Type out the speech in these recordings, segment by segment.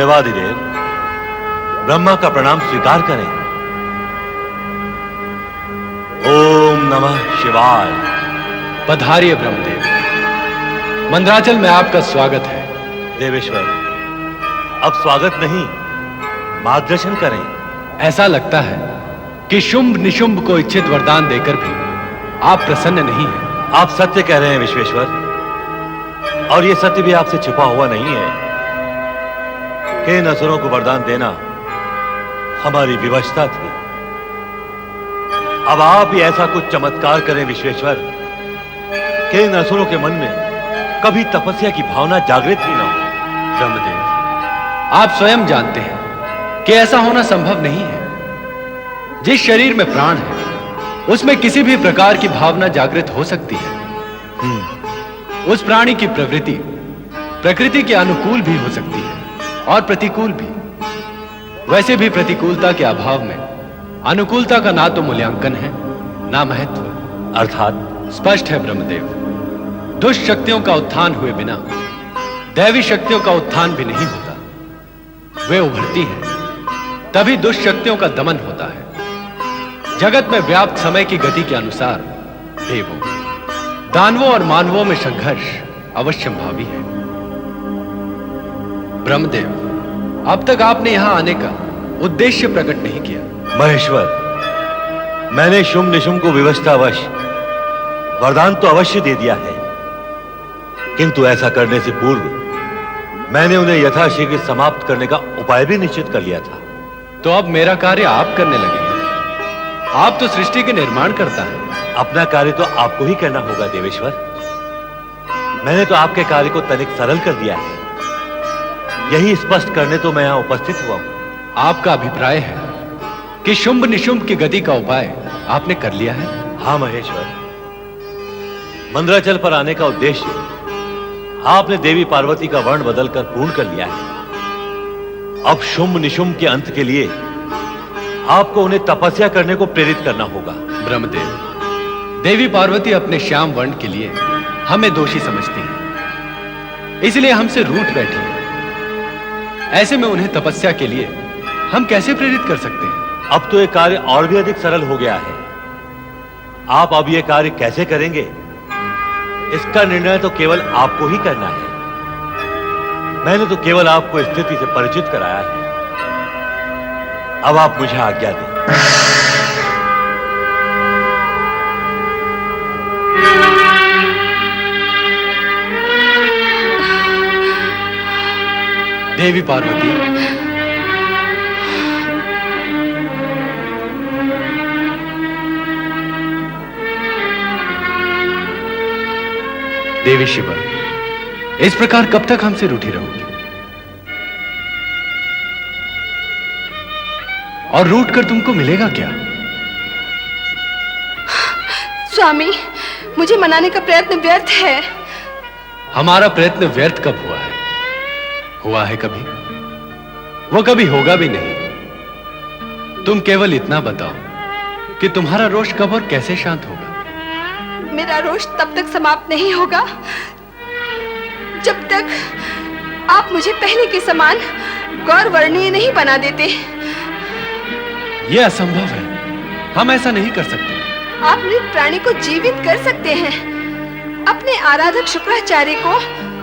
देवाधिदेव, ब्रह्मा का प्रणाम स्वीकार करें। ओम नमः शिवाय। पधारिए ब्रह्मदेव, मंदराचल में आपका स्वागत है। देवेश्वर, अब स्वागत नहीं, मार्गदर्शन करें। ऐसा लगता है कि शुंभ निशुंभ को इच्छित वरदान देकर भी आप प्रसन्न नहीं हैं। आप सत्य कह रहे हैं विश्वेश्वर, और यह सत्य भी आपसे छुपा हुआ नहीं है कि इन असुरों को वरदान देना हमारी विवशता थी। अब आप ही ऐसा कुछ चमत्कार करें विश्वेश्वर कि इन असुरों के मन में कभी तपस्या की भावना जागृत ही ना हो। ब्रह्मदेव, आप स्वयं जानते हैं कि ऐसा होना संभव नहीं है। जिस शरीर में प्राण है उसमें किसी भी प्रकार की भावना जागृत हो सकती है। उस प्राणी की प्रवृत्ति प्रकृति के अनुकूल भी हो सकती है और प्रतिकूल भी। वैसे भी प्रतिकूलता के अभाव में अनुकूलता का ना तो मूल्यांकन है ना महत्व। अर्थात स्पष्ट है ब्रह्मदेव, दुष्ट शक्तियों का उत्थान हुए बिना दैवी शक्तियों का उत्थान भी नहीं होता। वे उभरती हैं तभी दुष्ट शक्तियों का दमन होता है। जगत में व्याप्त समय की गति के अनुसार देवों, दानवों और मानवों में संघर्ष अवश्यंभावी है। ब्रह्मदेव, अब तक आपने यहां आने का उद्देश्य प्रकट नहीं किया। महेश्वर, मैंने शुंभ निशुंभ को विवशतावश वरदान तो अवश्य दे दिया है, किंतु ऐसा करने से पूर्व मैंने उन्हें यथाशीघ्र समाप्त करने का उपाय भी निश्चित कर लिया था। तो अब मेरा कार्य आप करने लगे हैं। आप तो सृष्टि के निर्माण करता है। अपना कार्य तो आपको ही करना होगा देवेश्वर। मैंने तो आपके कार्य को तनिक सरल कर दिया है, यही स्पष्ट करने तो मैं यहां उपस्थित हुआ हूं। आपका अभिप्राय है कि शुंभ निशुंभ की गति का उपाय आपने कर लिया है? हां महेश्वर, मंदराचल पर आने का उद्देश्य आपने देवी पार्वती का वर्ण बदलकर पूर्ण कर लिया है। अब शुंभ निशुंभ के अंत के लिए आपको उन्हें तपस्या करने को प्रेरित करना होगा। ब्रह्मदेव, देवी पार्वती अपने श्याम वर्ण के लिए हमें दोषी समझती है, इसलिए हमसे रूठ बैठी है। ऐसे में उन्हें तपस्या के लिए हम कैसे प्रेरित कर सकते हैं? अब तो यह कार्य और भी अधिक सरल हो गया है। आप अब यह कार्य कैसे करेंगे, इसका निर्णय तो केवल आपको ही करना है। मैंने तो केवल आपको स्थिति से परिचित कराया है। अब आप मुझे आज्ञा दें। देवी पार्वती, देवी शिवा, इस प्रकार कब तक हमसे रूठी रहोगी? और रूठ कर तुमको मिलेगा क्या? स्वामी, मुझे मनाने का प्रयत्न व्यर्थ है। हमारा प्रयत्न व्यर्थ कब हुआ है? हुआ है कभी? वो कभी होगा भी नहीं। तुम केवल इतना बताओ कि तुम्हारा रोष कब और कैसे शांत होगा? मेरा रोष तब तक समाप्त नहीं होगा जब तक आप मुझे पहले के समान गौरवर्णीय नहीं बना देते। यह असंभव है, हम ऐसा नहीं कर सकते। आप मृत प्राणी को जीवित कर सकते हैं। अपने आराधक शुक्राचार्य को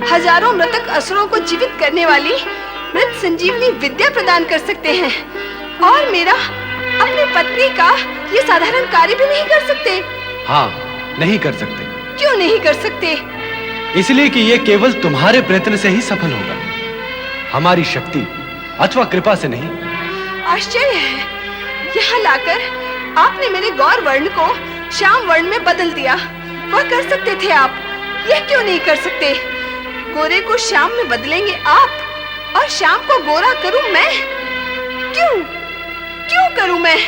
हजारों मृतक असुरों को जीवित करने वाली मृत संजीवनी विद्या प्रदान कर सकते हैं। और मेरा अपनी पत्नी का ये साधारण कार्य भी नहीं कर सकते। हाँ, नहीं कर सकते। क्यों नहीं कर सकते? इसलिए कि यह केवल तुम्हारे प्रयत्न से ही सफल होगा, हमारी शक्ति अथवा कृपा से नहीं। आश्चर्य है, यहाँ लाकर आपने मेरे गौर वर्ण को श्याम वर्ण में बदल दिया। वह कर सकते थे आप, यह क्यों नहीं कर सकते? गोरे को श्याम में बदलेंगे आप और श्याम को गोरा करूं मैं? क्यों करूं मैं?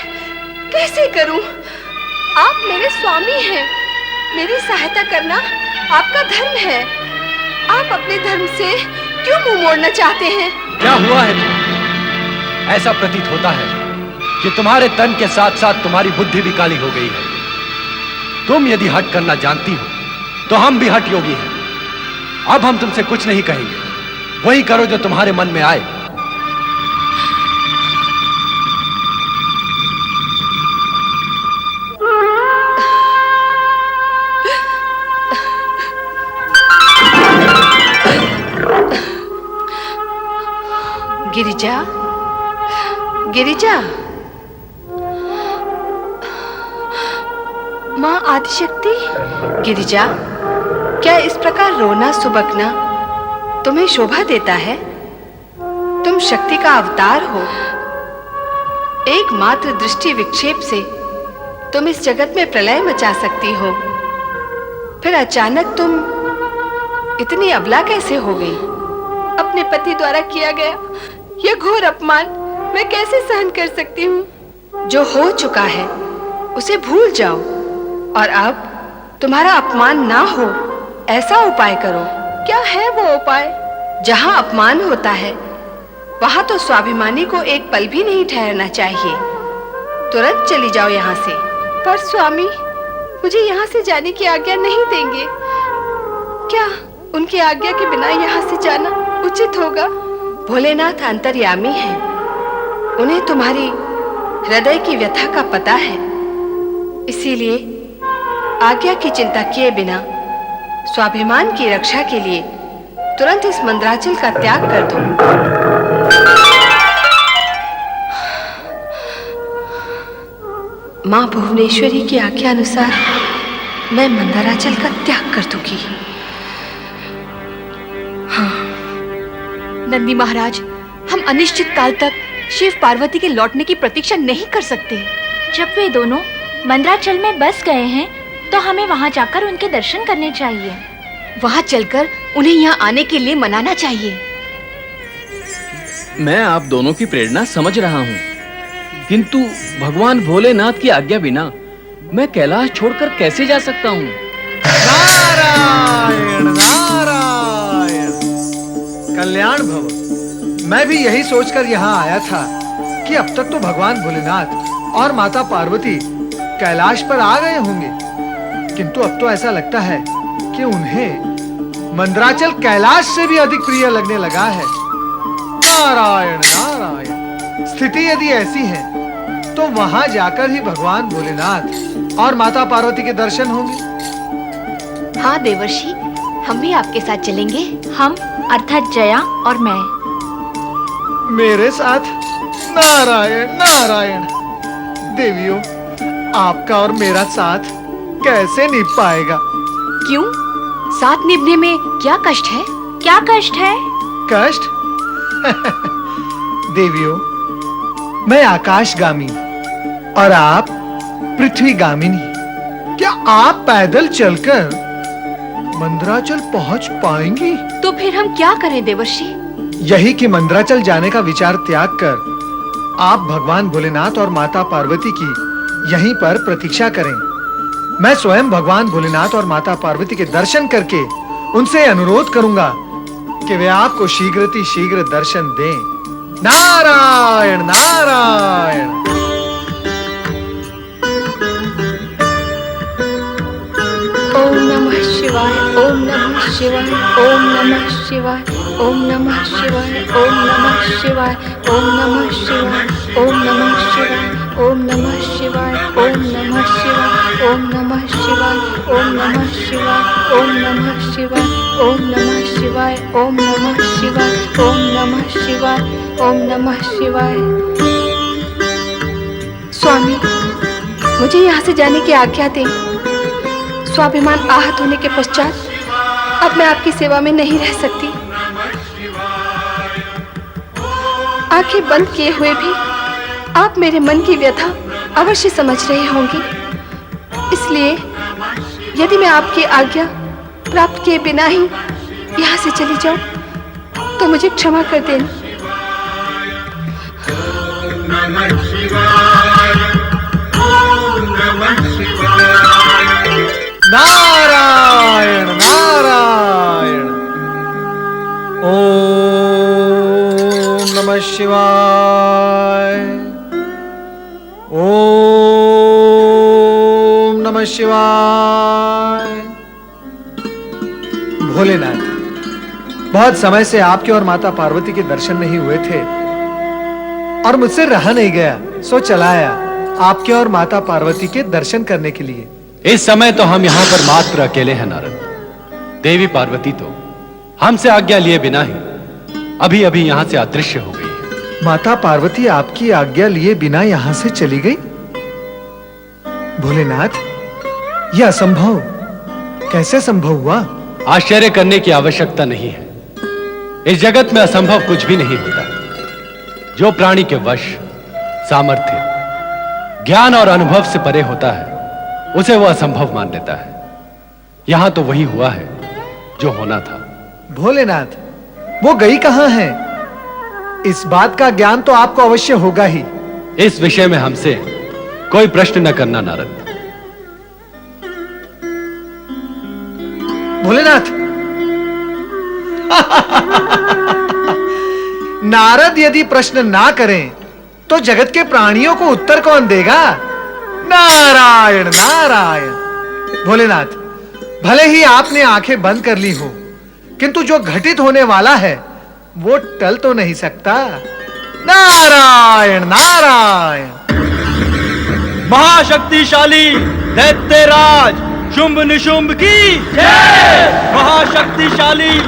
कैसे करूं? आप मेरे स्वामी हैं, मेरी सहायता करना आपका धर्म है। आप अपने धर्म से क्यों मुंह मोड़ना चाहते हैं? क्या हुआ है तुम्हें? ऐसा प्रतीत होता है कि तुम्हारे तन के साथ साथ तुम्हारी बुद्धि भी काली हो गई है। तुम यदि हठ करना जानती हो तो हम भी हठ योगी हैं। अब हम तुमसे कुछ नहीं कहेंगे, वही करो जो तुम्हारे मन में आए। गिरिजा, गिरिजा। माँ आदिशक्ति। गिरिजा, क्या इस प्रकार रोना सुबकना तुम्हें शोभा देता है? तुम शक्ति का अवतार हो। एकमात्र दृष्टि विक्षेप से तुम इस जगत में प्रलय मचा सकती हो, फिर अचानक तुम इतनी अबला कैसे हो गई? अपने पति द्वारा किया गया यह घोर अपमान मैं कैसे सहन कर सकती हूँ? जो हो चुका है उसे भूल जाओ और अब तुम्हारा अपमान ना हो ऐसा उपाय करो। क्या है वो उपाय? जहाँ अपमान होता है वहां तो स्वाभिमानी को एक पल भी नहीं ठहरना चाहिए। तुरंत चली जाओ यहाँ से। पर स्वामी, मुझे यहाँ से जाने की आज्ञा नहीं देंगे। क्या उनकी आज्ञा के बिना यहाँ से जाना उचित होगा? भोलेनाथ अंतर्यामी हैं। उन्हें तुम्हारी हृदय की व्यथा का पता है, इसीलिए आज्ञा की चिंता किए बिना स्वाभिमान की रक्षा के लिए तुरंत इस मंदराचल का त्याग कर दो। मां भुवनेश्वरी की आज्ञा अनुसार मैं मंदराचल का त्याग कर दूंगी। हाँ। नंदी महाराज, हम अनिश्चित काल तक शिव पार्वती के लौटने की प्रतीक्षा नहीं कर सकते। जब वे दोनों मंदराचल में बस गए हैं तो हमें वहां जाकर उनके दर्शन करने चाहिए। वहां चलकर उन्हें यहाँ आने के लिए मनाना चाहिए। मैं आप दोनों की प्रेरणा समझ रहा हूँ, किंतु भगवान भोलेनाथ की आज्ञा बिना मैं कैलाश छोड़कर कैसे जा सकता हूँ? नारायण नारायण, कल्याण भव। मैं भी यही सोचकर यहाँ आया था कि अब तक तो भगवान भोलेनाथ और माता पार्वती कैलाश पर आ गए होंगे, किंतु अब तो ऐसा लगता है कि उन्हें मंदराचल कैलाश से भी अधिक प्रिय लगने लगा है। नारायण नारायण, स्थिति यदि ऐसी है तो वहां जाकर ही भगवान भोलेनाथ और माता पार्वती के दर्शन होंगे। हाँ देवर्षि, हम भी आपके साथ चलेंगे। हम अर्थात जया और मैं। मेरे साथ? नारायण नारायण, देवियों, आपका और मेरा साथ कैसे निभ पाएगा? क्यों? साथ निभने में क्या कष्ट है? क्या कष्ट है? कष्ट? देवियों, मैं आकाशगामी और आप पृथ्वीगामिनी। क्या आप पैदल चलकर मंदराचल पहुंच पाएंगी? तो फिर हम क्या करें देवर्षि? यही कि मंदराचल जाने का विचार त्याग कर आप भगवान भोलेनाथ और माता पार्वती की यहीं पर प्रतीक्षा करें। मैं स्वयं भगवान भोलेनाथ और माता पार्वती के दर्शन करके उनसे अनुरोध करूंगा कि वे आपको शीघ्र दर्शन दें। नारायण नारायण। ओम नमः शिवाय, ओम नमः शिवाय, ओम नमः शिवाय, ओम नमः शिवाय, ओम नमः शिवाय, ओम नमः शिवाय, ओम नमः शिवाय, ओम नमः शिवाय, ओम नमः शिवाय, ओम नमः शिवाय, ओम नमः शिवाय, ओम नमः शिवाय, ओम नमः शिवाय, ओम नमः शिवाय, ओम नमः शिवाय, ओम नमः शिवाय। स्वामी, मुझे यहाँ से जाने की आज्ञा दें। स्वाभिमान आहत होने के पश्चात अब मैं आपकी सेवा में नहीं रह सकती। आंखें बंद किए हुए भी आप मेरे मन की व्यथा अवश्य समझ रहे होंगे, इसलिए यदि मैं आपकी आज्ञा प्राप्त किए बिना ही यहाँ से चली जाऊं तो मुझे क्षमा कर देना। नारायण नारायण। ओम नमः शिवाय, ओम नमः शिवाय। भोलेनाथ, बहुत समय से आपके और माता पार्वती के दर्शन नहीं हुए थे और मुझसे रहा नहीं गया, सो चला आया आपके और माता पार्वती के दर्शन करने के लिए। इस समय तो हम यहाँ पर मात्र अकेले हैं नारद। देवी पार्वती तो हमसे आज्ञा लिए बिना ही अभी अभी यहाँ से अदृश्य हो गई है। माता पार्वती आपकी आज्ञा लिए बिना यहां से चली गई? भोलेनाथ, यह असंभव कैसे संभव हुआ? आश्चर्य करने की आवश्यकता नहीं है। इस जगत में असंभव कुछ भी नहीं होता। जो प्राणी के वश, सामर्थ्य, ज्ञान और अनुभव से परे होता है, उसे वो असंभव मान लेता है। यहां तो वही हुआ है जो होना था। भोलेनाथ, वो गई कहां है? इस बात का ज्ञान तो आपको अवश्य होगा ही। इस विषय में हमसे कोई प्रश्न न करना नारद। भोलेनाथ, नारद यदि प्रश्न ना करें तो जगत के प्राणियों को उत्तर कौन देगा? नारायण नारायण। भोलेनाथ, भले ही आपने आंखें बंद कर ली हो, किंतु जो घटित होने वाला है वो टल तो नहीं सकता। नारायण नारायण। महाशक्तिशाली दैत्यराज शुंभ निशुंभ की जय। महाशक्तिशाली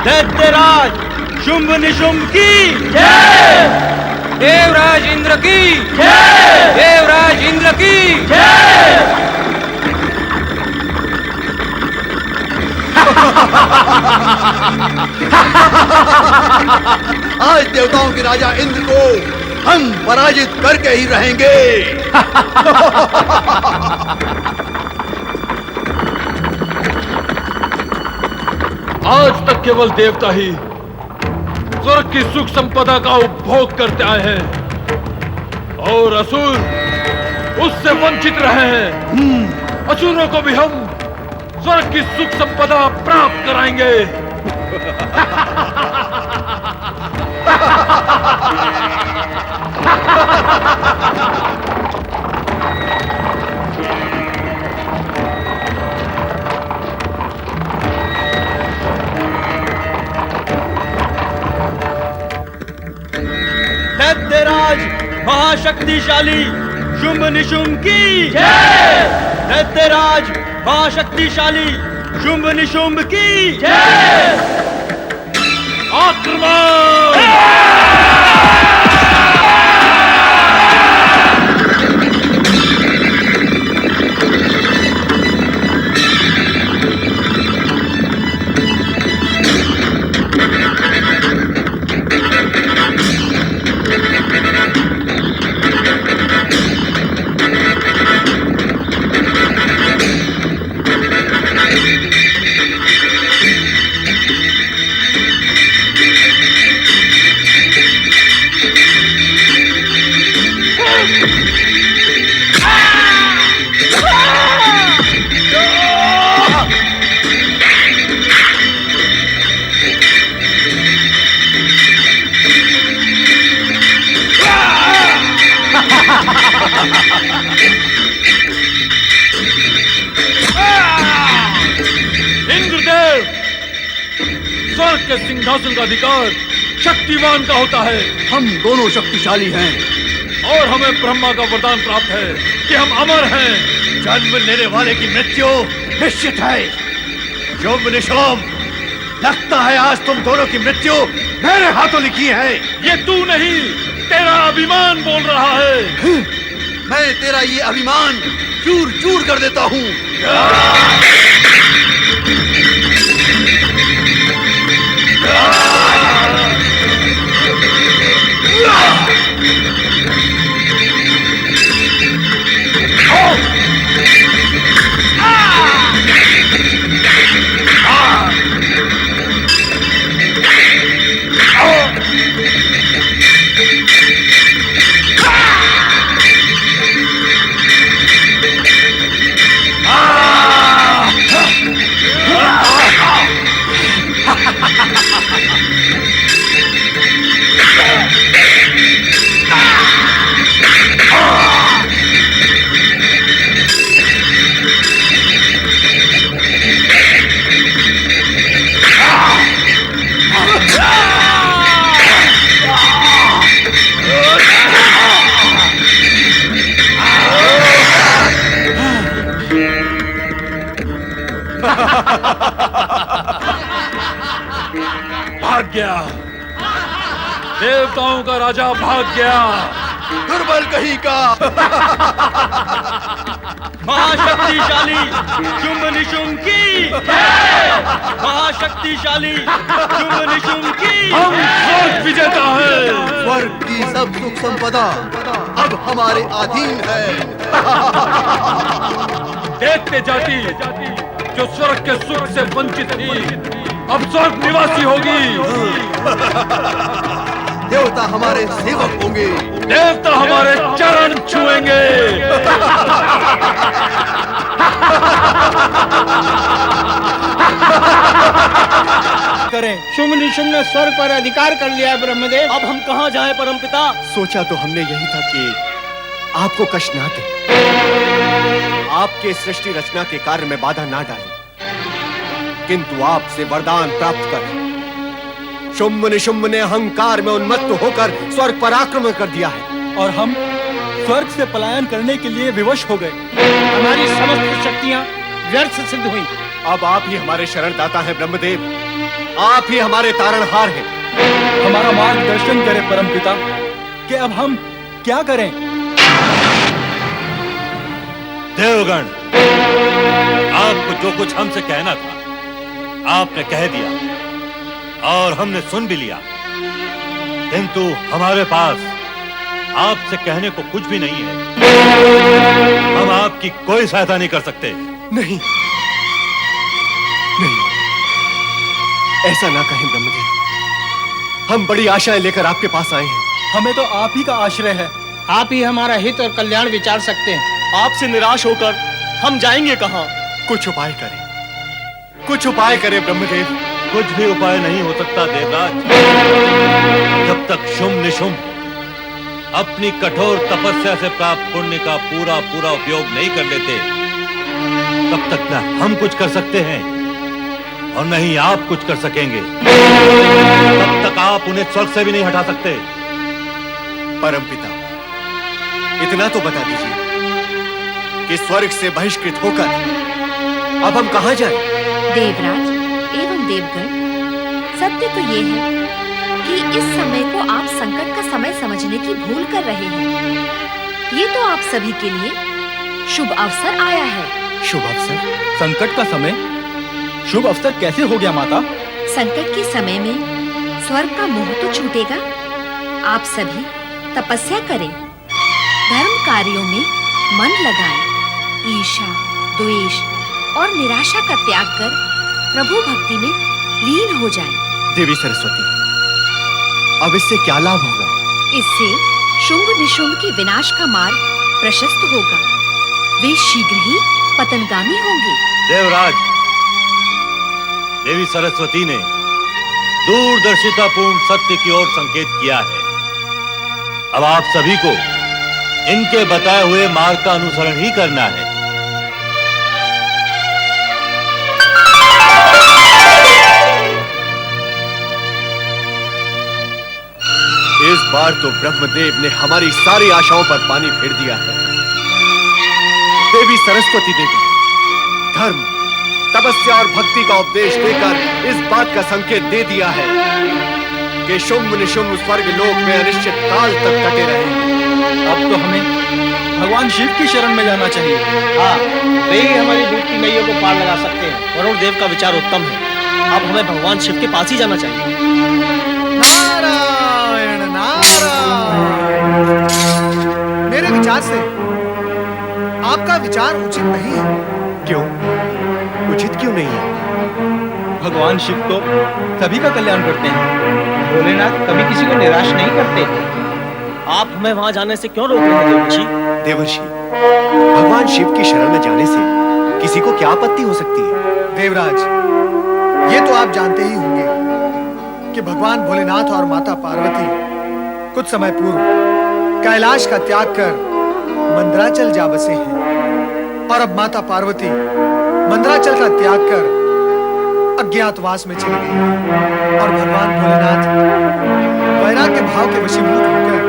दैत्यराज शुंभ निशुंभ की जय। देवराज इंद्र की जय। देवराज इंद्र की जय। आज देवताओं के राजा इंद्र को हम पराजित करके ही रहेंगे। आज तक केवल देवता ही स्वर्ग की सुख संपदा का उपभोग करते आए हैं और असुर उससे वंचित रहे हैं। असुरों को भी हम स्वर्ग की सुख संपदा प्राप्त कराएंगे। दैत्यराज महाशक्तिशाली शुंभ निशुंभ की जय। दैत्यराज महाशक्तिशाली शुंभ निशुंभ की जय। आक्रमण! स्वर्ग के सिंहासन का अधिकार शक्तिमान का होता है। हम दोनों शक्तिशाली हैं और हमें ब्रह्मा का वरदान प्राप्त है कि हम अमर हैं। जन्म लेने वाले की मृत्यु निश्चित है। शुंभ निशुंभ, लगता है आज तुम दोनों की मृत्यु मेरे हाथों लिखी है। ये तू नहीं, तेरा अभिमान बोल रहा है। मैं तेरा ये अभिमान चूर चूर कर देता हूँ। भाग गया। देवताओं का राजा भाग गया। दुर्बल कहीं का। महाशक्तिशाली शुंभ निशुंभ की जय। महाशक्तिशाली शुंभ निशुंभ की हम स्वर्ग विजेता हैं। स्वर्ग की सब सुख संपदा अब हमारे अधीन है। देखते जाति जो स्वर्ग के सुख से वंचित थी, अब स्वर्ग निवासी होगी। देवता हमारे सेवक होंगे। देवता हमारे चरण छुएंगे। करें। शुंभ निशुंभ ने स्वर्ग पर अधिकार कर लिया है ब्रह्मदेव। अब हम कहाँ जाएं परमपिता? सोचा तो हमने यही था कि आपको कष्ट ना दे, आपके सृष्टि रचना के कार्य में बाधा ना डाले, किंतु आपसे वरदान प्राप्त कर शुंभ निशुंभ ने अहंकार में उन्मत्त होकर स्वर्ग पर आक्रमण कर दिया है और हम स्वर्ग से पलायन करने के लिए विवश हो गए। हमारी समस्त शक्तियां व्यर्थ सिद्ध हुई। अब आप ही हमारे शरणदाता हैं ब्रह्मदेव, आप ही हमारे तारणहार हैं। हमारा मार्गदर्शन करें परमपिता कि अब हम क्या करें? देवगण, आपको जो कुछ हमसे कहना था आपने कह दिया और हमने सुन भी लिया, किंतु हमारे पास आपसे कहने को कुछ भी नहीं है। हम आपकी कोई सहायता नहीं कर सकते। नहीं, नहीं, ऐसा ना कहें ब्रह्मदेव। हम बड़ी आशाएं लेकर आपके पास आए हैं। हमें तो आप ही का आश्रय है। आप ही हमारा हित और कल्याण विचार सकते हैं। आपसे निराश होकर हम जाएंगे कहाँ? कुछ उपाय करें, कुछ उपाय करें ब्रह्मदेव। कुछ भी उपाय नहीं हो सकता देवराज। जब तक शुंभ निशुंभ अपनी कठोर तपस्या से प्राप्त पुण्य का पूरा पूरा उपयोग नहीं कर लेते, तब तक न हम कुछ कर सकते हैं और न ही आप कुछ कर सकेंगे। तब तक आप उन्हें स्वर्ग से भी नहीं हटा सकते। परमपिता, इतना तो बता दीजिए कि स्वर्ग से बहिष्कृत होकर अब हम कहां जाएं? देवराज एवं देवगण, सत्य तो ये है कि इस समय को आप संकट का समय समझने की भूल कर रहे हैं। ये तो आप सभी के लिए शुभ अवसर आया है। शुभ अवसर? संकट का समय? शुभ अवसर कैसे हो गया माता? संकट के समय में स्वर्ग का मोह तो छूटेगा। आप सभी तपस्या करें, धर्म कार्यों में मन लगाएं, ईर्ष्या, द्वेष और निराशा का त्याग कर प्रभु भक्ति में लीन हो जाएं। देवी सरस्वती, अब इससे क्या लाभ होगा? इससे शुंभ निशुंभ के विनाश का मार्ग प्रशस्त होगा। वे शीघ्र ही पतनगामी होंगे। देवराज, देवी सरस्वती ने दूरदर्शितापूर्ण सत्य की ओर संकेत किया है। अब आप सभी को इनके बताए हुए मार्ग का अनुसरण ही करना है। इस बार तो ब्रह्मदेव ने हमारी सारी आशाओं पर पानी फेर दिया है। देवी सरस्वती देवी धर्म, तपस्या और भक्ति का उपदेश देकर इस बात का संकेत दे दिया है कि शुंभ निशुंभ स्वर्ग लोक में अनिश्चित काल तक कटे रहेंगे। अब तो हमें भगवान शिव की शरण में जाना चाहिए। हाँ, वे ही हमारी डूबती नैया को पार लगा सकते हैं। वरुण देव का विचार उत्तम है। अब हमें भगवान शिव के पास ही जाना चाहिए। नारायण नारायण। मेरे विचार से आपका विचार उचित नहीं है। क्यों? उचित क्यों नहीं है? भगवान शिव तो सभी का कल्याण करते हैं। भोलेनाथ कभी किसी को निराश नहीं करते। आप हमें वहां जाने से क्यों रोक रहे हैं देवर्षि? देवर्षि, भगवान शिव की शरण में जाने से किसी को क्या आपत्ति हो सकती है? देवराज, ये तो आप जानते ही होंगे कि भगवान भोलेनाथ और माता पार्वती कुछ समय पूर्व कैलाश का त्याग कर मंदराचल जा बसे हैं और अब माता पार्वती मंदराचल का त्याग कर अज्ञातवास में चली गई है और भगवान भोलेनाथ वैराग्य भाव के वशीभूत होकर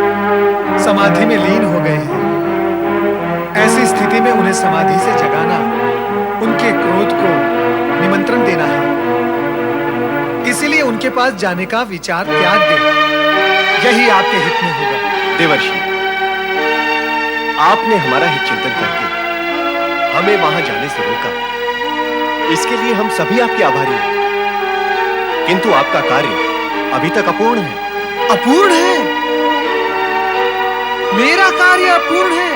समाधि में लीन हो गए हैं। ऐसी स्थिति में उन्हें समाधि से जगाना उनके क्रोध को निमंत्रण देना है। इसीलिए उनके पास जाने का विचार त्याग दे। यही आपके हित में होगा। देवर्षि, आपने हमारा हित चिंतन करके हमें वहां जाने से रोका, इसके लिए हम सभी आपके आभारी हैं। किंतु आपका कार्य अभी तक अपूर्ण है। अपूर्ण है? मेरा कार्य अपूर्ण है?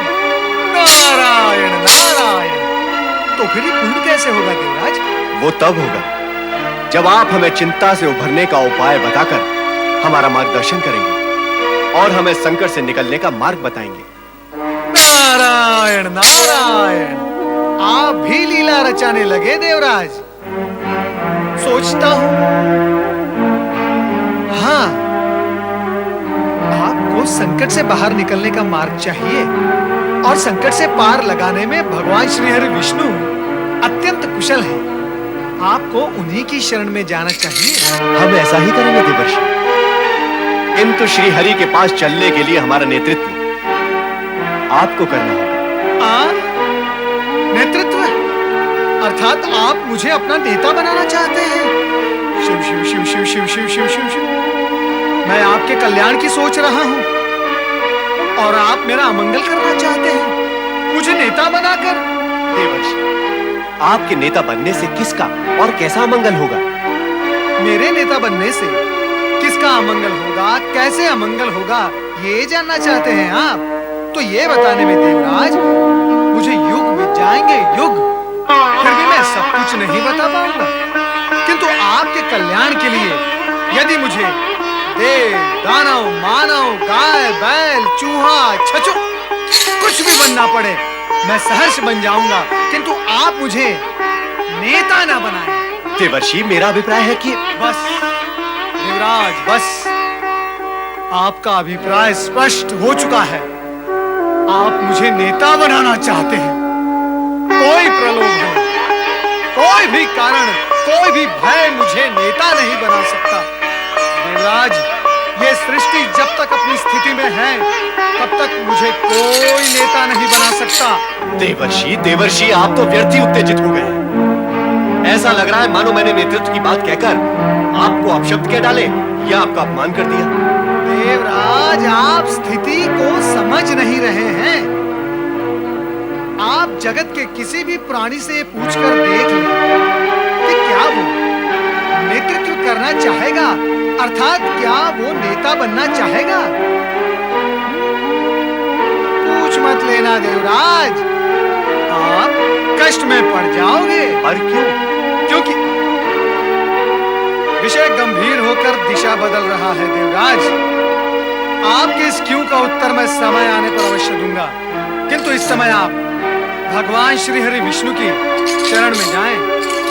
नारायण नारायण, तो फिर ये पूर्ण कैसे होगा देवराज? वो तब होगा जब आप हमें चिंता से उभरने का उपाय बताकर हमारा मार्गदर्शन करेंगे और हमें संकट से निकलने का मार्ग बताएंगे। नारायण नारायण, आप भी लीला रचाने लगे देवराज। सोचता हूं, हाँ, आपको संकट से बाहर निकलने का मार्ग चाहिए और संकट से पार लगाने में भगवान श्री हरि विष्णु अत्यंत कुशल हैं। आपको उन्हीं की शरण में जाना चाहिए। हम ऐसा ही करेंगे देवर्षि, किंतु श्री हरि के पास चलने के लिए हमारा नेतृत्व आपको करना होगा। नेतृत्व? अर्थात आप मुझे अपना नेता बनाना चाहते हैं? शिव शिव शिव शिव शिव शिव शिव शिव शिव, मैं आपके कल्याण की सोच रहा हूं और आप मेरा अमंगल करना चाहते हैं, मुझे नेता बनाकर। देवर्षि, आपके नेता बनने से किसका और कैसा अमंगल होगा? मेरे नेता बनने से किसका अमंगल होगा, कैसे अमंगल होगा, ये जानना चाहते हैं आप? तो ये बताने में देवराज मुझे युग बीत जाएंगे, युग, फिर भी मैं सब कुछ नहीं बता पाऊंगा। किंतु आपके कल्याण के लिए यदि मुझे देव, दानव, मानव, गाय, बैल, चूहा, छछु कुछ भी बनना पड़े, मैं सहर्ष बन जाऊंगा, किंतु आप मुझे नेता ना बनाएं। देवर्षि, मेरा अभिप्राय है कि बस देवराज, बस, आपका अभिप्राय स्पष्ट हो चुका है। आप मुझे नेता बनाना चाहते हैं। कोई प्रलोभन, कोई भी कारण, कोई भी भय मुझे नेता नहीं बना सकता। देवराज, ये सृष्टि जब तक अपनी स्थिति में है तब तक मुझे कोई नेता नहीं बना सकता। देवर्षि, देवर्षि, आप तो व्यर्थ ही उत्तेजित हो गए। ऐसा लग रहा है मानो मैंने नेतृत्व की बात कहकर आपको अपशब्द कह डाले या आपका अपमान कर दिया। देवराज, आप स्थिति को समझ नहीं रहे हैं। आप जगत के किसी भी प्राणी से पूछकर देख लें कि क्या वो नेतृत्व करना चाहेगा, अर्थात क्या वो नेता बनना चाहेगा। पूछ मत लेना देवराज, आप कष्ट में पड़ जाओगे। और क्यों? क्योंकि विषय गंभीर होकर दिशा बदल रहा है देवराज। आपके इस क्यों का उत्तर मैं समय आने पर अवश्य दूंगा, किंतु इस समय आप भगवान श्री हरि विष्णु की शरण में जाएं,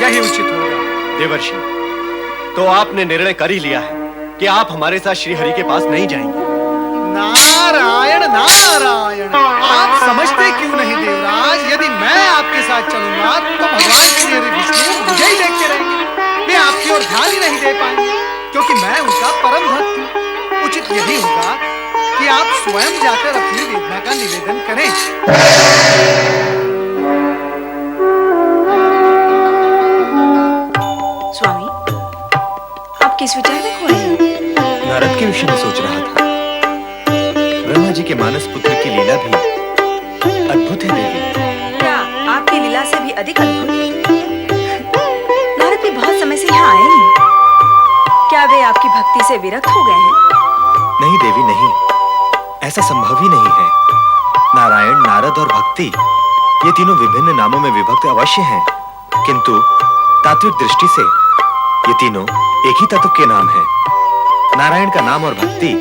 यही उचित होगा। देवर्षि, तो आपने निर्णय कर ही लिया है कि आप हमारे साथ श्री हरि के पास नहीं जाएंगे। नारायण नारायण, आप समझते क्यों नहीं देवराज? यदि मैं आपके साथ चलूंगा तो भगवान श्री हरि विष्णु मुझे ही देखते रहेंगे, वे आपकी ओर ध्यान ही नहीं दे पाएंगे, क्योंकि मैं उनका परम भक्त हूं। उचित यही होगा कि आप स्वयं जाकर अपनी वेदना का निवेदन करें। स्वामी, आप किस विचार में खोए हैं? नारद के विषय में सोच रहा था। ब्रह्मा जी के मानस पुत्र की लीला भी अद्भुत है देवी। क्या आपकी लीला से भी अधिक अद्भुत? नारद भी बहुत समय से यहाँ आए नहीं, क्या वे आपकी भक्ति से विरक्त हो गए हैं? नहीं देवी, नहीं, ऐसा संभव ही नहीं है। नारायण, नारद और भक्ति, ये तीनों विभिन्न नामों में विभक्त अवश्य हैं, किंतु तात्विक दृष्टि से ये तीनों एक ही तत्व के नाम हैं। नारायण का नाम और भक्ति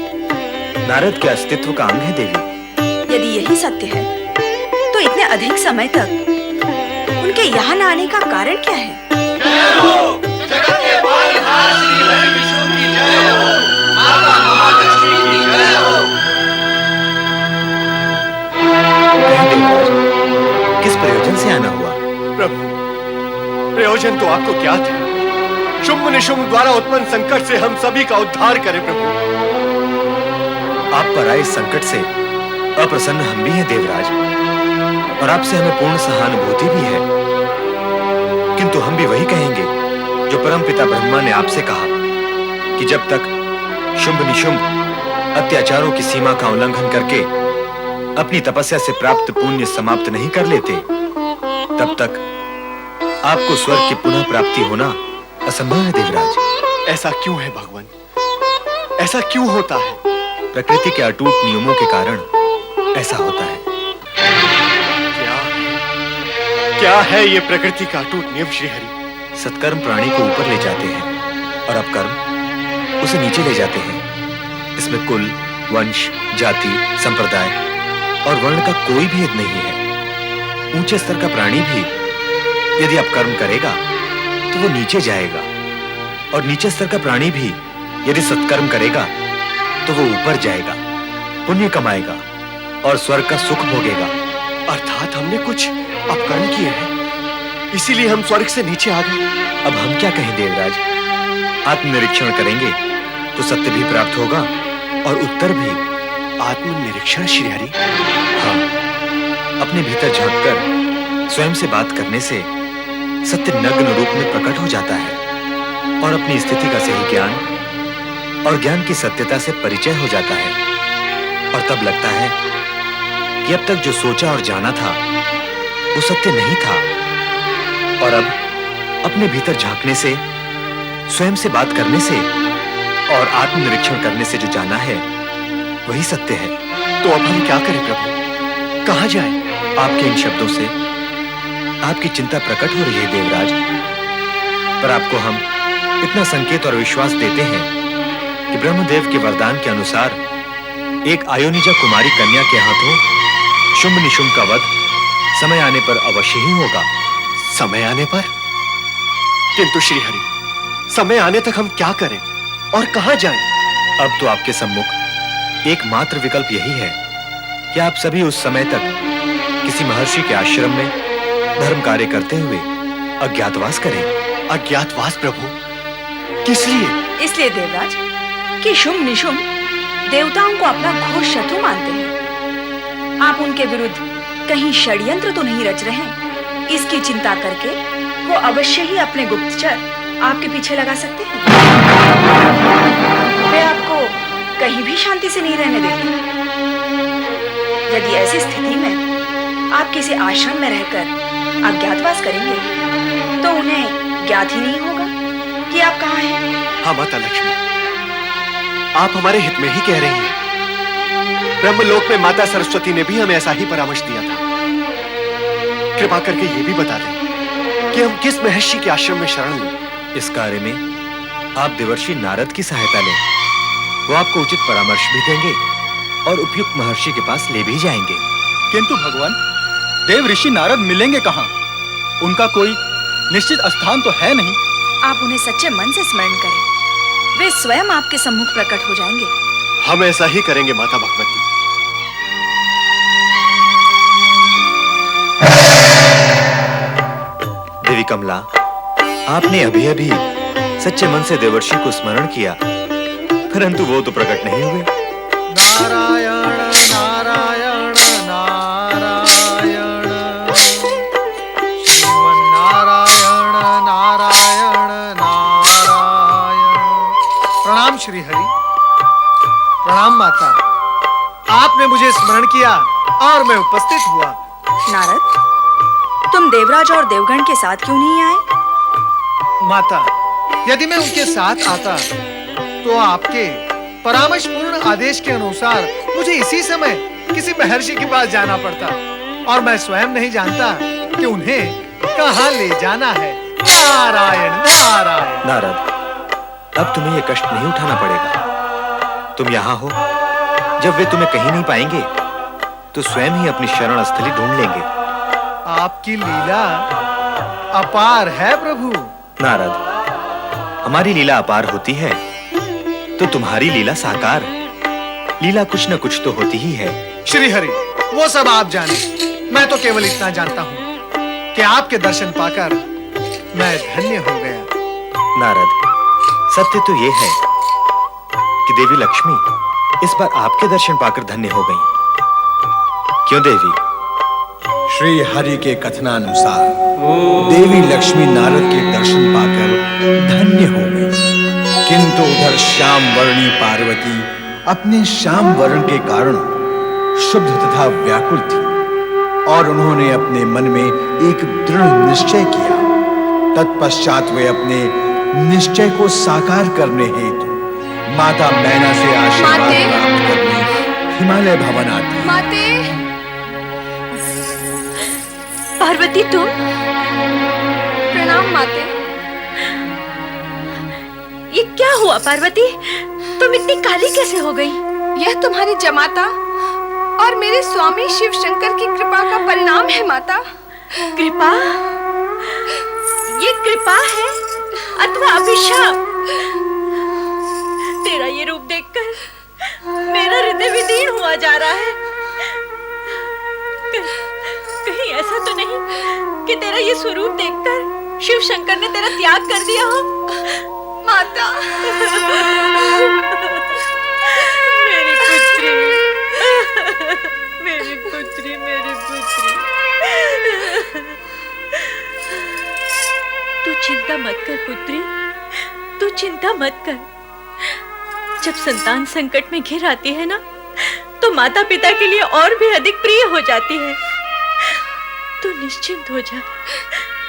नारद के अस्तित्व का अंग है देवी। यदि यही सत्य है, तो इतने अधिक समय तक उनके यहाँ न आने का कारण क्या है? किस प्रयोजन से आना हुआ? प्रभु, प्रयोजन तो आपको क्या था? शुंभ निशुंभ द्वारा उत्पन्न संकट से हम सभी का उद्धार करें प्रभु। आप पर आए संकट से अप्रसन्न हम भी हैं देवराज, और आपसे हमें पूर्ण सहानुभूति भी है, किंतु हम भी वही कहेंगे जो परमपिता ब्रह्मा ने आपसे कहा कि जब तक शुंभ निशुंभ अत्याचारों की सीमा का उल्लंघन करके अपनी तपस्या से प्राप्त पुण्य समाप्त नहीं कर लेते, तब तक आपको स्वर्ग की पुनः प्राप्ति होना असंभव है देवराज। ऐसा क्यों है भगवान? ऐसा क्यों होता है? प्रकृति के अटूट नियमों के कारण ऐसा होता है। क्या है ये प्रकृति का अटूट नियम श्रीहरि? सत्कर्म प्राणी को ऊपर ले जाते हैं और अपकर्म उसे नीचे ले जाते हैं। इसमें कुल, वंश, जाति, संप्रदाय और वर्ण का कोई भेद नहीं है। ऊंचे स्तर का प्राणी भी यदि अपकर्म करेगा तो वो नीचे जाएगा, और नीचे स्तर का प्राणी भी यदि सत्कर्म करेगा तो वो ऊपर जाएगा, पुण्य कमाएगा और स्वर्ग का सुख भोगेगा। अर्थात हमने कुछ अपकर्म किए हैं, इसीलिए हम स्वर्ग से नीचे आ गए। अब हम क्या कहें देवराज? आत्मनिरीक्षण करेंगे तो सत्य भी प्राप्त होगा और उत्तर भी। आत्मनिरीक्षण श्रीहरि? हाँ, अपने भीतर झांककर स्वयं से बात करने से सत्य नग्न रूप में प्रकट हो जाता है और अपनी स्थिति का सही ज्ञान और ज्ञान की सत्यता से परिचय हो जाता है, और तब लगता है कि अब तक जो सोचा और जाना था वो सत्य नहीं था, और अब अपने भीतर झांकने से, स्वयं से बात करने से और आत्मनिरीक्षण करने से जो जाना है वही सत्य है। तो अब हम क्या करें प्रभु? कहां जाएं? आपके इन शब्दों से आपकी चिंता प्रकट हो रही है देवराज, पर आपको हम इतना संकेत और विश्वास देते हैं कि ब्रह्मदेव के वरदान के अनुसार एक आयोनिजा कुमारी कन्या के हाथों शुंभ निशुंभ का वध समय आने पर अवश्य ही होगा। समय आने पर? किंतु श्रीहरि, समय आने तक हम क्या करें और कहां जाएं? अब तो आपके सम्मुख एकमात्र विकल्प यही है कि आप सभी उस समय तक किसी महर्षि के आश्रम में धर्म कार्य करते हुए अज्ञातवास करें। अज्ञातवास प्रभु? किस लिए? इसलिए देवराज कि शुंभ निशुंभ देवताओं को अपना घोर शत्रु मानते हैं। आप उनके विरुद्ध कहीं षड्यंत्र तो नहीं रच रहे हैं, इसकी चिंता करके वो अवश्य ही अपने गुप्तचर आपके पीछे लगा सकते हैं। वे आपको कहीं भी शांति से नहीं रहने देंगे। यदि ऐसी स्थिति में आप किसी आश्रम में रहकर अज्ञातवास करेंगे तो उन्हें ज्ञात ही नहीं होगा कि आप कहाँ हैं। हाँ माता लक्ष्मी, आप हमारे हित में ही कह रही हैं। ब्रह्मलोक में माता सरस्वती ने भी हमें ऐसा ही परामर्श दिया था। कृपा करके ये भी बता दें कि हम किस महर्षि के आश्रम में शरण लें। इस कार्य में आप देवर्षि नारद की सहायता लें, वो आपको उचित परामर्श भी देंगे और उपयुक्त महर्षि के पास ले भी जाएंगे। किंतु भगवान, देव ऋषि नारद मिलेंगे कहाँ? उनका कोई निश्चित स्थान तो है नहीं। आप उन्हें सच्चे मन से स्मरण करें, वे स्वयं आपके सम्मुख प्रकट हो जाएंगे। हम ऐसा ही करेंगे माता भगवती। देवी कमला, आपने अभी अभी सच्चे मन से देवर्षि को स्मरण किया, परंतु वो तो प्रकट नहीं हुए। नारायण नारायण नारायण, श्रीमन नारायण नारायण नारायण। प्रणाम श्री हरि। प्रणाम माता, आपने मुझे स्मरण किया और मैं उपस्थित हुआ। नारद, तुम देवराज और देवगण के साथ क्यों नहीं आए? माता, यदि मैं उनके साथ आता तो आपके परामर्श पूर्ण आदेश के अनुसार मुझे इसी समय किसी महर्षि के पास जाना पड़ता, और मैं स्वयं नहीं जानता कि उन्हें कहां ले जाना है। नारायण नारायण। नारद, अब तुम्हें यह कष्ट नहीं उठाना पड़ेगा। तुम यहाँ हो, जब वे तुम्हें कहीं नहीं पाएंगे तो स्वयं ही अपनी शरण स्थली ढूंढ लेंगे। आपकी लीला अपार है प्रभु। नारद, हमारी लीला अपार होती है तो तुम्हारी लीला साकार। लीला कुछ न कुछ तो होती ही है। श्री हरि, वो सब आप जाने, मैं तो केवल इतना जानता हूँ कि आपके दर्शन पाकर मैं धन्य हो गया। नारद, सत्य तो ये है कि देवी लक्ष्मी इस बार आपके दर्शन पाकर धन्य हो गईं। क्यों देवी? श्री हरि के कथनानुसार देवी लक्ष्मी नारद के दर्शन पाकर धन्य हो गई, किंतु उधर श्याम वर्णी पार्वती अपने श्याम वर्ण के कारण शुद्ध तथा व्याकुल थी और उन्होंने अपने मन में एक दृढ़ निश्चय किया। तत्पश्चात वे अपने निश्चय को साकार करने हेतु माता मैना से आशीर्वाद प्राप्त करने हिमालय भवन आती। माते, पार्वती तुम? प्रणाम माते। ये क्या हुआ पार्वती? तुम इतनी काली कैसे हो गई? यह तुम्हारी जमाता और मेरे स्वामी शिव शंकर की कृपा का परिणाम है माता। कृपा? ये कृपा है अथवा अभिशाप? तेरा ये रूप देखकर मेरा हृदय विदीर्ण हुआ जा रहा है। कहीं ऐसा तो नहीं कि तेरा ये स्वरूप देखकर शिव शंकर ने तेरा त्याग कर दिया हो? माता, मेरी पुत्री, मेरी पुत्री, मेरी पुत्री। तू चिंता मत कर पुत्री, तू चिंता मत कर। जब संतान संकट में घिर आती है ना, तो माता पिता के लिए और भी अधिक प्रिय हो जाती है। तू निश्चिंत हो जा,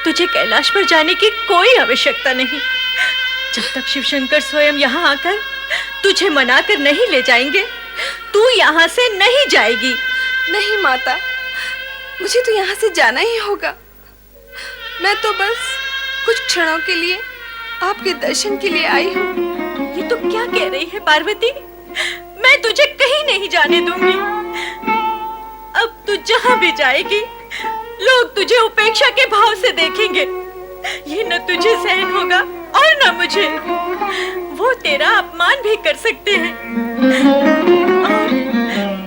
तुझे कैलाश पर जाने की कोई आवश्यकता नहीं। जब तक शिव शंकर स्वयं यहाँ आकर तुझे मनाकर नहीं ले जाएंगे, तू यहाँ से नहीं जाएगी। नहीं माता, मुझे तो यहाँ से जाना ही होगा। मैं तो बस कुछ क्षणों के लिए आपके दर्शन के लिए आई हूँ। ये तो क्या कह रही है पार्वती? मैं तुझे कहीं नहीं जाने दूंगी। अब तू जहाँ भी जाएगी, लोग तुझे उपेक्षा के भाव से देखेंगे। ये न तुझे सहन होगा और न मुझे। वो तेरा अपमान भी कर सकते हैं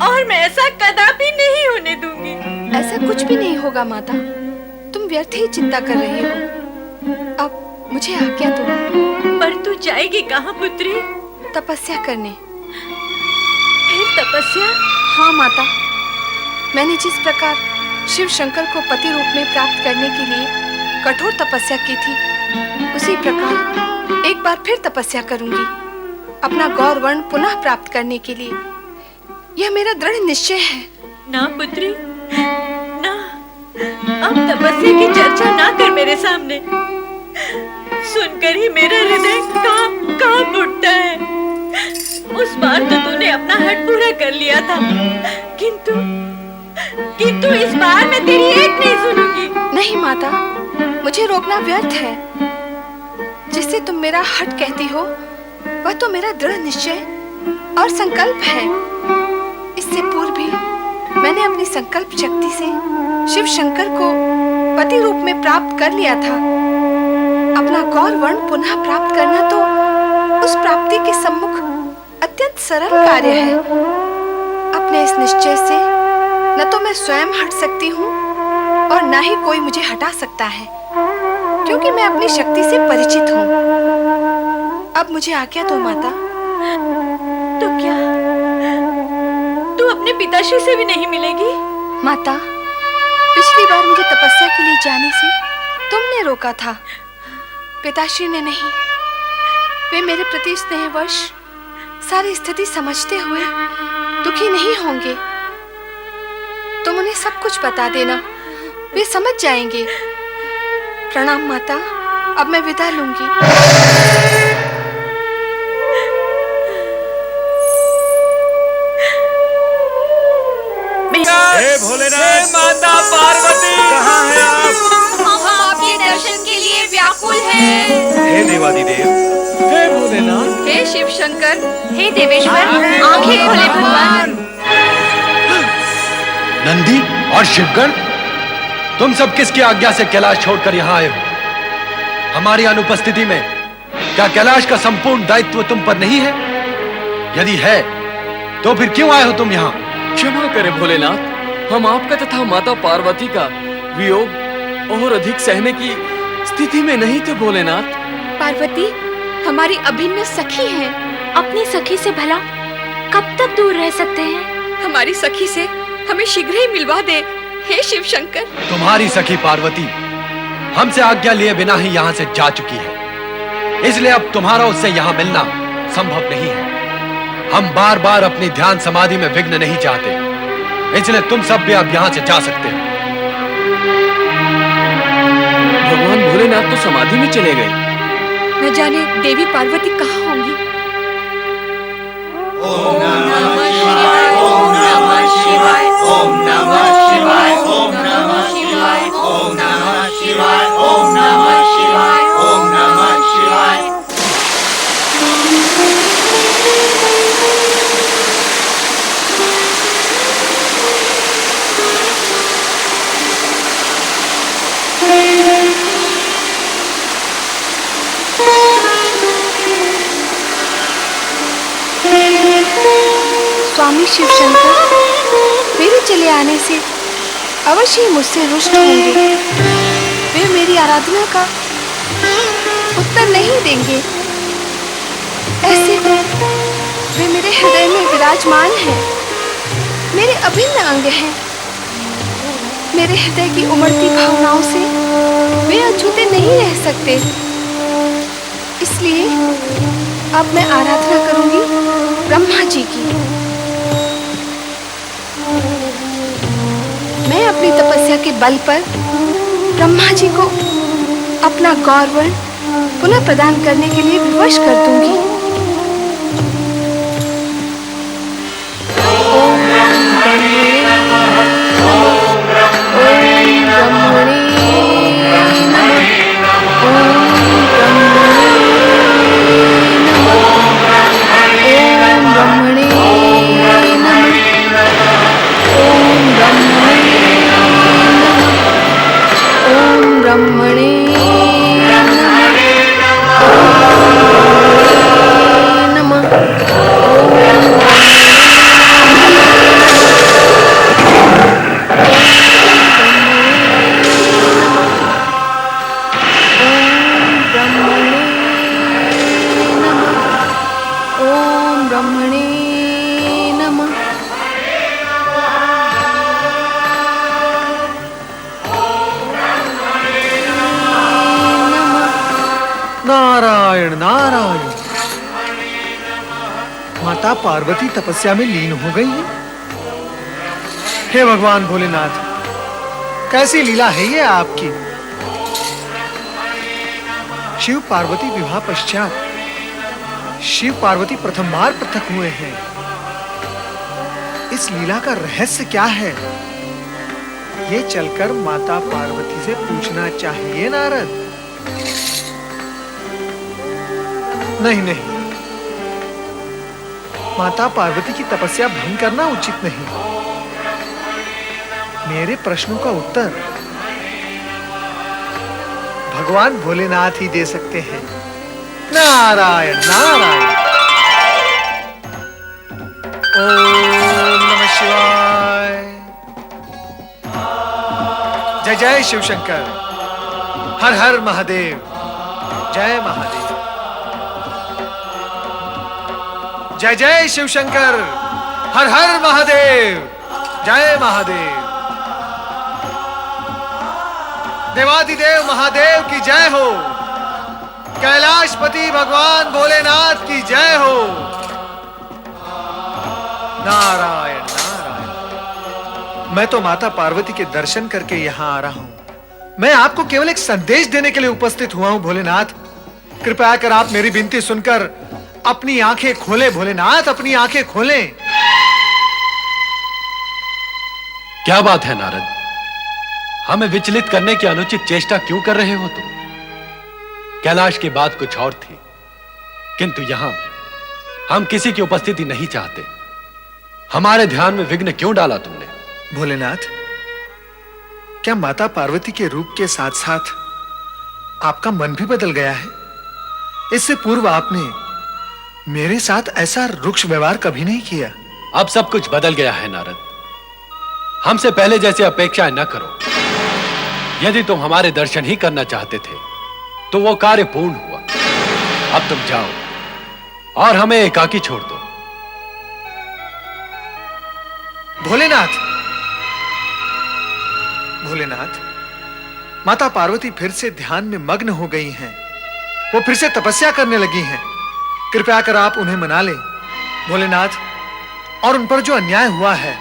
और मैं ऐसा कदापि नहीं होने दूंगी। ऐसा कुछ भी नहीं होगा माता, तुम व्यर्थ ही चिंता कर रही हो। अब मुझे आज्ञा दो। पर तू जाएगी कहाँ पुत्री? तपस्या करने। फिर तपस्या? हाँ माता, मैंने जिस प्रकार शिव शंकर को पति रूप में प्राप्त करने के लिए कठोर तपस्या की थी, उसी प्रकार एक बार फिर तपस्या करूंगी, अपना गौर वर्ण पुनः प्राप्त करने के लिए। यह मेरा दृढ़ निश्चय है। ना पुत्री, ना, अब तपस्या की चर्चा ना कर मेरे सामने। सुनकर ही मेरा हृदय कांप उठता है। उस बार तो तूने अपना हट पूरा कर लिया था, किंतु इस बार मैं तेरी एक नहीं सुनूंगी। नहीं माता, मुझे रोकना व्यर्थ है। जिससे तुम मेरा हट कहती हो, वह तो मेरा दृढ़ निश्चय और संकल्प है। इससे पूर्व भी मैंने अपनी संकल्प शक्ति से शिव शंकर को पति रूप में प्राप्त कर लिया था। अपना गौर वर्ण पुनः प्राप्त करना तो उस प्राप्ति के सम्मुख अत्यंत सरल कार्य है। अपने इस निश्चय से न तो मैं स्वयं हट सकती हूँ और न ही कोई मुझे हटा सकता है, क्योंकि मैं अपनी शक्ति से परिचित हूँ। अब मुझे आज्ञा दो माता। तो क्या तू अपने पिताश्री से भी नहीं मिलेगी? माता, पिछली बार मुझे तपस्या के लिए जाने से तुमने रोका था, पिताश्री ने नहीं। वे मेरे प्रति स्नेहवश सारी स्थिति समझते हुए दुखी नहीं होंगे। तुम उन्हें सब कुछ बता देना, वे समझ जाएंगे। प्रणाम माता, अब मैं विदा लूंगी। हे भोलेनाथ, माता पार्वती, कहाँ हैं आप? हम आपके दर्शन के लिए व्याकुल हैं। हे देवादिदेव, हे भोलेनाथ, हे शिव शंकर, हे देवेश्वर, आंखें खोले भगवान। नंदी और शिवगण, तुम सब किसकी आज्ञा से कैलाश छोड़कर यहाँ आए हो? हमारी अनुपस्थिति में क्या कैलाश का संपूर्ण दायित्व तुम पर नहीं है? यदि है तो फिर क्यों आए हो तुम यहाँ? क्षमा करें भोलेनाथ, हम आपका तथा माता पार्वती का वियोग और अधिक सहने की स्थिति में नहीं थे भोलेनाथ। पार्वती हमारी अभिन्न सखी है, अपनी सखी से भला कब तक दूर रह सकते हैं? हमारी सखी से हमें शीघ्र ही मिलवा दे, हे शिव शंकर। तुम्हारी सखी पार्वती हमसे आज्ञा लिए बिना ही यहाँ से जा चुकी है, इसलिए अब तुम्हारा उससे यहाँ मिलना संभव नहीं है। हम बार बार अपनी ध्यान समाधि में विघ्न नहीं चाहते, इसलिए तुम सब भी अब यहां से जा सकते हो। भगवान भोलेनाथ तो समाधि में चले गए। न जाने देवी पार्वती कहाँ होंगी। ओम नमः शिवाय, ओम नमः शिवाय, ओम नमः शिवाय, ओम नमः शिवाय, ओम नमः शिवाय, ओम नमः शिवाय, ओम नमः शिवाय। स्वामी शिव शंकर मेरे चले आने से अवश्य ही मुझसे रुष्ट होंगे। वे मेरी आराधना का उत्तर नहीं देंगे। ऐसे वे मेरे हृदय में विराजमान हैं, मेरे अभिन्न अंग हैं। मेरे हृदय की उमड़ती भावनाओं से वे अछूते नहीं रह सकते। इसलिए अब मैं आराधना करूंगी ब्रह्मा जी की। मैं अपनी तपस्या के बल पर ब्रह्मा जी को अपना गौरवर्ण पुनः प्रदान करने के लिए विवश कर दूंगी। ओम ब्रह्मणे नमः, ओम ब्रह्मणे नमः, ओम ब्रह्मणे ब्रह्मणे नारायण नारायण। माता पार्वती तपस्या में लीन हो गई है। हे भगवान भोलेनाथ, कैसी लीला है ये आपकी। शिव पार्वती विवाह पश्चात शिव पार्वती प्रथम बार पृथक हुए हैं। इस लीला का रहस्य क्या है, ये चलकर माता पार्वती से पूछना चाहिए नारद। नहीं नहीं, माता पार्वती की तपस्या भंग करना उचित नहीं। मेरे प्रश्नों का उत्तर भगवान भोलेनाथ ही दे सकते हैं। नारायण नारायण। ओम नमः शिवाय। जय जय शिव शंकर। हर हर महादेव। जय महादेव। जय जय शिव शंकर। हर हर महादेव। जय महादेव। देवाधिदेव महादेव की जय हो। कैलाशपति भगवान भोलेनाथ की जय हो। नारायण नारायण। मैं तो माता पार्वती के दर्शन करके यहां आ रहा हूं। मैं आपको केवल एक संदेश देने के लिए उपस्थित हुआ हूं भोलेनाथ। कृपया कर आप मेरी विनती सुनकर अपनी आंखें खोलें भोलेनाथ, अपनी आंखें खोलें। क्या बात है नारद, हमें विचलित करने की अनुचित चेष्टा क्यों कर रहे हो तुम? कैलाश की बात कुछ और थी, किंतु यहां हम किसी की उपस्थिति नहीं चाहते। हमारे ध्यान में विघ्न क्यों डाला तुमने? भोलेनाथ, क्या माता पार्वती के रूप के साथ साथ आपका मन भी बदल गया है? इससे पूर्व आपने मेरे साथ ऐसा रुक्ष व्यवहार कभी नहीं किया। अब सब कुछ बदल गया है नारद। हमसे पहले जैसे अपेक्षाएं न करो। यदि तुम हमारे दर्शन ही करना चाहते थे तो वो कार्य पूर्ण हुआ। अब तुम जाओ और हमें एकाकी छोड़ दो। भोलेनाथ, भोलेनाथ, माता पार्वती फिर से ध्यान में मग्न हो गई हैं। वो फिर से तपस्या करने लगी हैं। कृपया कर आप उन्हें मना लें। भोलेनाथ, और उन पर जो अन्याय हुआ है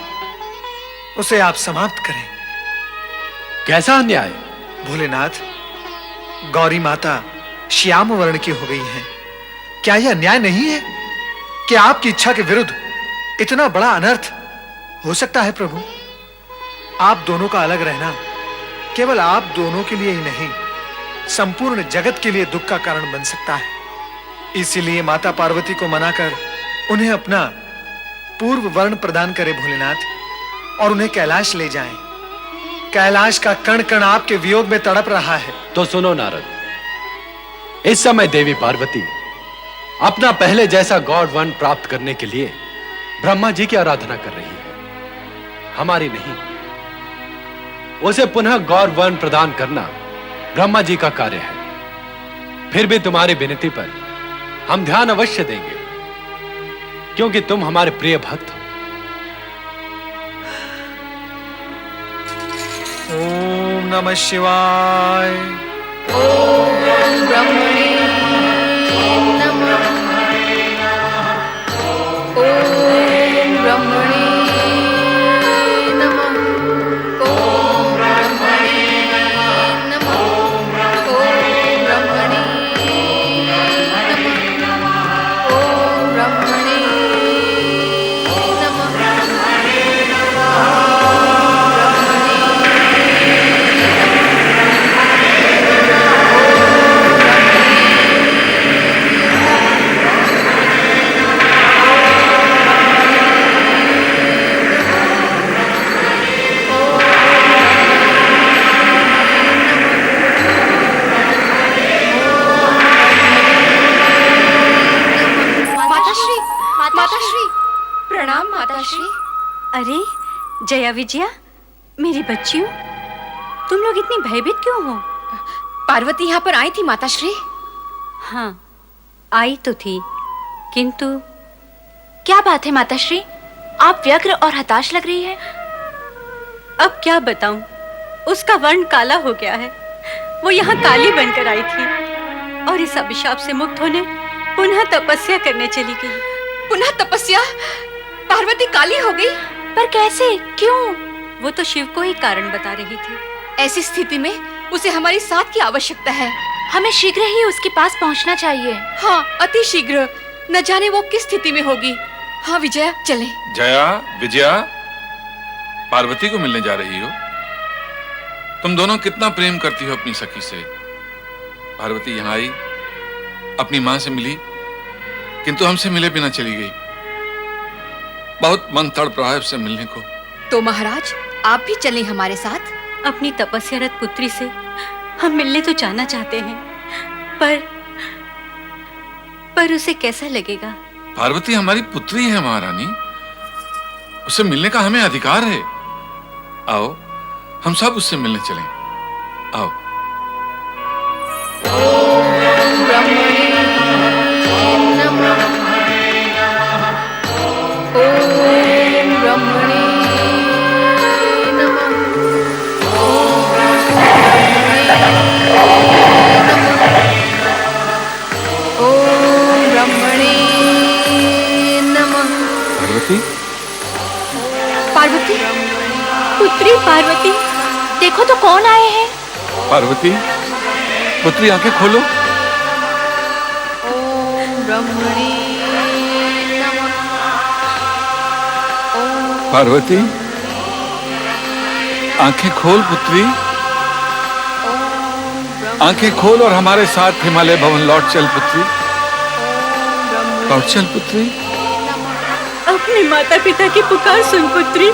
उसे आप समाप्त करें। कैसा अन्याय? भोलेनाथ, गौरी माता श्याम वर्ण की हो गई हैं। क्या यह अन्याय नहीं है कि आपकी इच्छा के विरुद्ध इतना बड़ा अनर्थ हो सकता है? प्रभु, आप दोनों का अलग रहना केवल आप दोनों के लिए ही नहीं, संपूर्ण जगत के लिए दुख का कारण बन सकता है। इसीलिए माता पार्वती को मनाकर उन्हें अपना पूर्व वर्ण प्रदान करें भोलेनाथ, और उन्हें कैलाश ले जाएं। कैलाश का कण कण आपके वियोग में तड़प रहा है। तो सुनो नारद, इस समय देवी पार्वती अपना पहले जैसा गौर वर्ण प्राप्त करने के लिए ब्रह्मा जी की आराधना कर रही है, हमारी नहीं। उसे पुनः गौर वर्ण प्रदान करना ब्रह्मा जी का कार्य है। फिर भी तुम्हारी विनती पर हम ध्यान अवश्य देंगे, क्योंकि तुम हमारे प्रिय भक्त हो। ओम नमः शिवाय। ओम ब्रह्मणे नमः। ओम ब्रह्मणे नमः। ओम ब्रह्मणे नमः। ओम ब्रह्मणे नमः। ओम ब्रह्मणे प्रणाम माताश्री। अरे जया विजया, मेरी बच्चियों, तुम लोग इतनी भयभीत क्यों हो? पार्वती यहाँ पर आई थी माताश्री। हाँ, आई तो थी, किंतु क्या बात है माताश्री, आप व्यग्र और हताश लग रही है। अब क्या बताऊं, उसका वर्ण काला हो गया है। वो यहाँ काली बनकर आई थी और इस अभिशाप से मुक्त होने पुनः तपस्या करने चली गई। पुनः तपस्या? पार्वती काली हो गई? पर कैसे, क्यों? वो तो शिव को ही कारण बता रही थी। ऐसी स्थिति में उसे हमारी साथ की आवश्यकता है। हमें शीघ्र ही उसके पास पहुंचना चाहिए। हाँ, अति शीघ्र। न जाने वो किस स्थिति में होगी। हाँ विजया, चलें। जया, विजया, पार्वती को मिलने जा रही हो? तुम दोनों कितना प्रेम करती हो अपनी सखी से। पार्वती यहाँ आई, अपनी माँ से मिली, किंतु हमसे मिले बिना चली गई। बहुत मन तड़प रहा है उससे मिलने को। तो महाराज, आप भी चलें हमारे साथ। अपनी तपस्यारत पुत्री से हम मिलने तो जाना चाहते हैं, पर उसे कैसा लगेगा? पार्वती हमारी पुत्री है महारानी, उससे मिलने का हमें अधिकार है। आओ, हम सब उससे मिलने चलें। आओ। ओम ब्रह्मणे नमः। ओम ब्रह्मणे नमः। ओम ब्रह्मणे नमः। पार्वती, पार्वती, पुत्री पार्वती, देखो तो कौन आए हैं। पार्वती, पुत्री आंखें खोलो। ओम ब्रह्मणे नमः। पार्वती, आंखें खोल पुत्री, आंखें खोल और हमारे साथ हिमालय भवन लौट चल पुत्री, लौट चल पुत्री। अपने माता पिता की पुकार सुन पुत्री,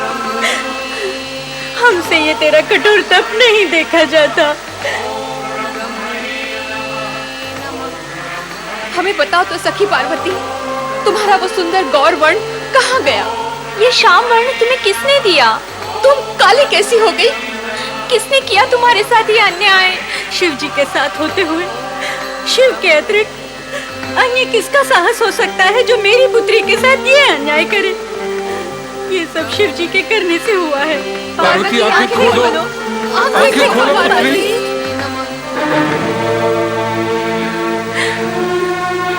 हमसे ये तेरा कठोर तप नहीं देखा जाता। हमें बताओ तो सखी पार्वती, तुम्हारा वो सुंदर गौर वर्ण कहाँ गया? ये श्याम वर्ण तुम्हें किसने दिया? तुम काली कैसी हो गई? किसने किया तुम्हारे साथ ये अन्याय? शिव जी के साथ होते हुए शिव के अतिरिक्त अन्य किसका साहस हो सकता है जो मेरी पुत्री के साथ ये अन्याय करे? ये सब शिव जी के करने से हुआ है। पार्वती, आंखें खोलो, आंखें खोलो पुत्री।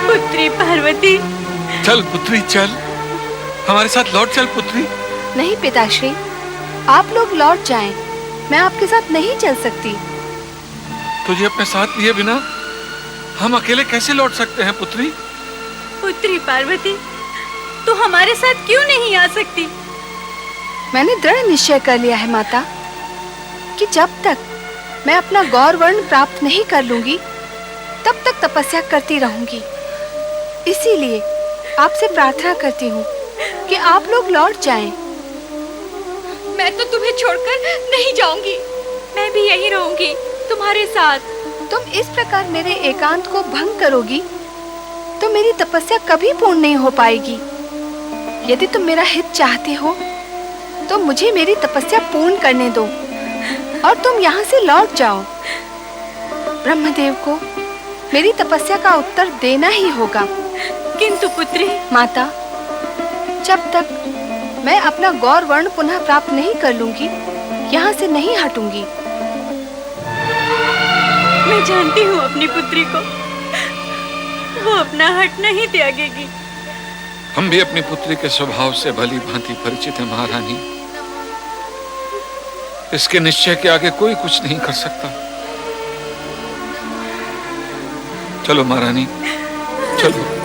पुत्री पार्वती, चल पुत्री चल। हमारे साथ लौट चल पुत्री। नहीं पिताश्री, आप लोग लौट जाएं। मैं आपके साथ नहीं चल सकती। तुझे अपने साथ लिए बिना हम अकेले कैसे लौट सकते हैं पुत्री? पुत्री पार्वती, तू हमारे साथ क्यों नहीं आ सकती? मैंने दृढ़ निश्चय कर लिया है माता कि जब तक मैं अपना गौर वर्ण प्राप्त नहीं कर लूंगी तब तक तपस्या करती रहूंगी। इसीलिए आपसे प्रार्थना करती हूँ कि आप लोग लौट जाएं। मैं तो तुम्हें छोड़कर नहीं जाऊंगी। मैं भी यहीं रहूंगी तुम्हारे साथ। तुम इस प्रकार मेरे एकांत को भंग करोगी तो मेरी तपस्या कभी पूर्ण नहीं हो पाएगी। यदि तुम मेरा हित चाहते हो तो मुझे मेरी तपस्या पूर्ण करने दो और तुम यहाँ से लौट जाओ। ब्रह्मदेव को मेरी तपस्या का उत्तर देना ही होगा। किंतु पुत्री, माता, जब तक मैं अपना गौर वर्ण पुनः प्राप्त नहीं कर लूंगी यहाँ से नहीं हटूंगी। मैं जानती हूँ अपनी पुत्री को, वो अपना हट नहीं त्यागेगी। हम भी अपनी पुत्री के स्वभाव से भली भांति परिचित हैं महारानी। इसके निश्चय के आगे कोई कुछ नहीं कर सकता। चलो महारानी, चलो।